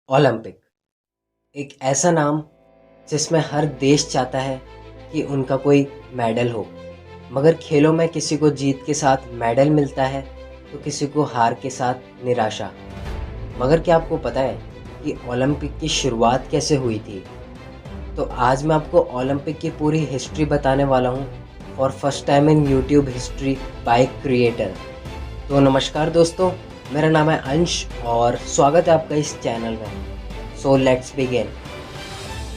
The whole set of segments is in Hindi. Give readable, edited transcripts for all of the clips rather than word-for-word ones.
ओलंपिक एक ऐसा नाम जिसमें हर देश चाहता है कि उनका कोई मेडल हो। मगर खेलों में किसी को जीत के साथ मेडल मिलता है तो किसी को हार के साथ निराशा। मगर क्या आपको पता है कि ओलंपिक की शुरुआत कैसे हुई थी? तो आज मैं आपको ओलंपिक की पूरी हिस्ट्री बताने वाला हूँ for first time in YouTube history by creator. तो नमस्कार दोस्तों, मेरा नाम है अंश और स्वागत है आपका इस चैनल में। So let's begin.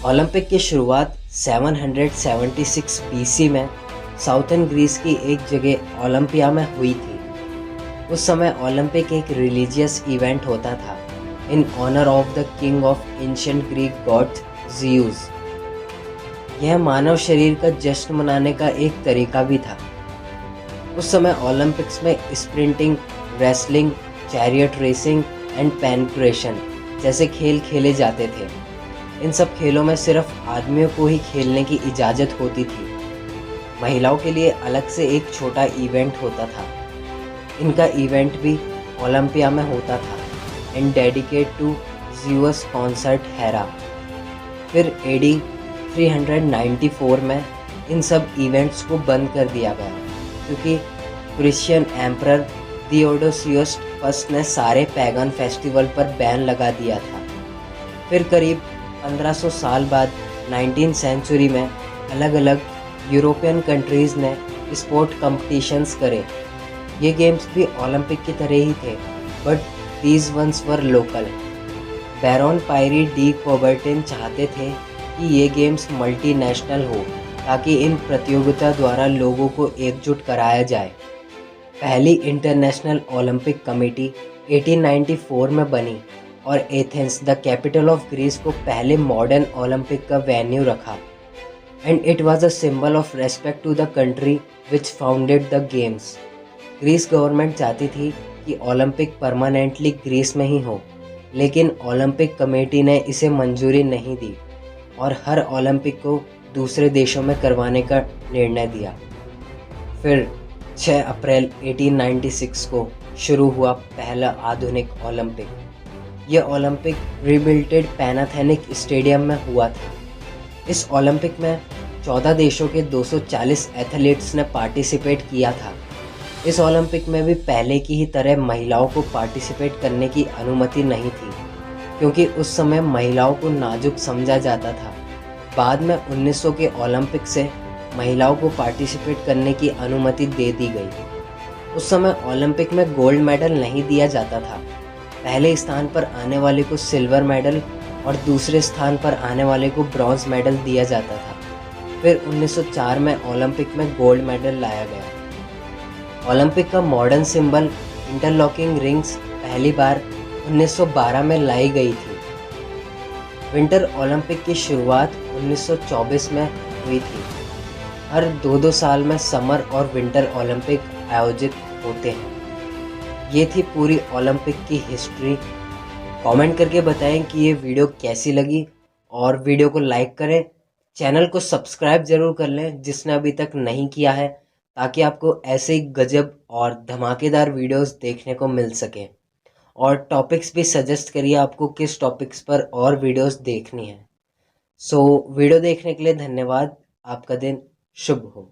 ओलंपिक की शुरुआत 776 बीसी में साउथर्न ग्रीस की एक जगह ओलंपिया में हुई थी। उस समय ओलंपिक एक रिलीजियस इवेंट होता था in honour of the king of ancient Greek god Zeus. यह मानव शरीर का जश्न मनाने का एक तरीका भी था। उस समय ओलंपिक्स में sprinting, wrestling, chariot racing and pankration जैसे खेल खेले जाते थे। इन सब खेलों में सिर्फ आदमियों को ही खेलने की इजाज़त होती थी। महिलाओं के लिए अलग से एक छोटा इवेंट होता था। इनका इवेंट भी ओलंपिया में होता था and dedicate to Zeus consort Hera. फिर एडी 394 में इन सब इवेंट्स को बंद कर दिया गया क्योंकि क्रिश्चियन एम्परर थियोडोसियस फर्स्ट ने सारे पैगन फेस्टिवल पर बैन लगा दिया था। फिर करीब 1500 साल बाद 19th सेंचुरी में अलग अलग यूरोपियन कंट्रीज़ ने स्पोर्ट कंपटीशंस करे। ये गेम्स भी ओलंपिक की तरह ही थे but these ones were local. Baron Pierre de Coubertin चाहते थे कि ये गेम्स मल्टीनेशनल हो ताकि इन प्रतियोगिता द्वारा लोगों को एकजुट कराया जाए। पहली इंटरनेशनल ओलंपिक कमेटी 1894 में बनी और Athens the capital of Greece को पहले मॉडर्न ओलंपिक का वेन्यू रखा and it was a symbol of respect to the country which founded the games. Greece government चाहती थी कि ओलंपिक परमानेंटली ग्रीस में ही हो, लेकिन ओलंपिक कमेटी ने इसे मंजूरी नहीं दी और हर ओलंपिक को दूसरे देशों में करवाने का निर्णय दिया। फिर 6 अप्रैल 1896 को शुरू हुआ पहला आधुनिक ओलंपिक। यह ओलंपिक रिबिल्टेड पैनाथेनिक स्टेडियम में हुआ था। इस ओलंपिक में 14 देशों के 240 एथलीट्स ने पार्टिसिपेट किया था। इस ओलंपिक में भी पहले की ही तरह महिलाओं को पार्टिसिपेट करने की अनुमति नहीं थी क्योंकि उस समय महिलाओं को नाजुक समझा जाता था। बाद में 1900 के ओलंपिक से महिलाओं को पार्टिसिपेट करने की अनुमति दे दी गई। उस समय ओलंपिक में गोल्ड मेडल नहीं दिया जाता था। पहले स्थान पर आने वाले को सिल्वर मेडल और दूसरे स्थान पर आने वाले को ब्रॉन्ज मेडल दिया जाता था। फिर 1904 में ओलंपिक में गोल्ड मेडल लाया गया। ओलंपिक का मॉडर्न सिंबल इंटरलॉकिंग रिंग्स पहली बार 1912 में लाई गई थी। विंटर ओलंपिक की शुरुआत 1924 में हुई थी। हर 2-2 साल में समर और विंटर ओलंपिक आयोजित होते हैं। ये थी पूरी ओलंपिक की हिस्ट्री। कमेंट करके बताएं कि ये वीडियो कैसी लगी और वीडियो को लाइक करें। चैनल को सब्सक्राइब ज़रूर कर लें जिसने अभी तक नहीं किया है, ताकि आपको ऐसे ही गजब और धमाकेदार वीडियोस देखने को मिल सके। और टॉपिक्स भी सजेस्ट करिए आपको किस टॉपिक्स पर और वीडियोस देखनी है। सो वीडियो देखने के लिए धन्यवाद। आपका दिन शुभ हो।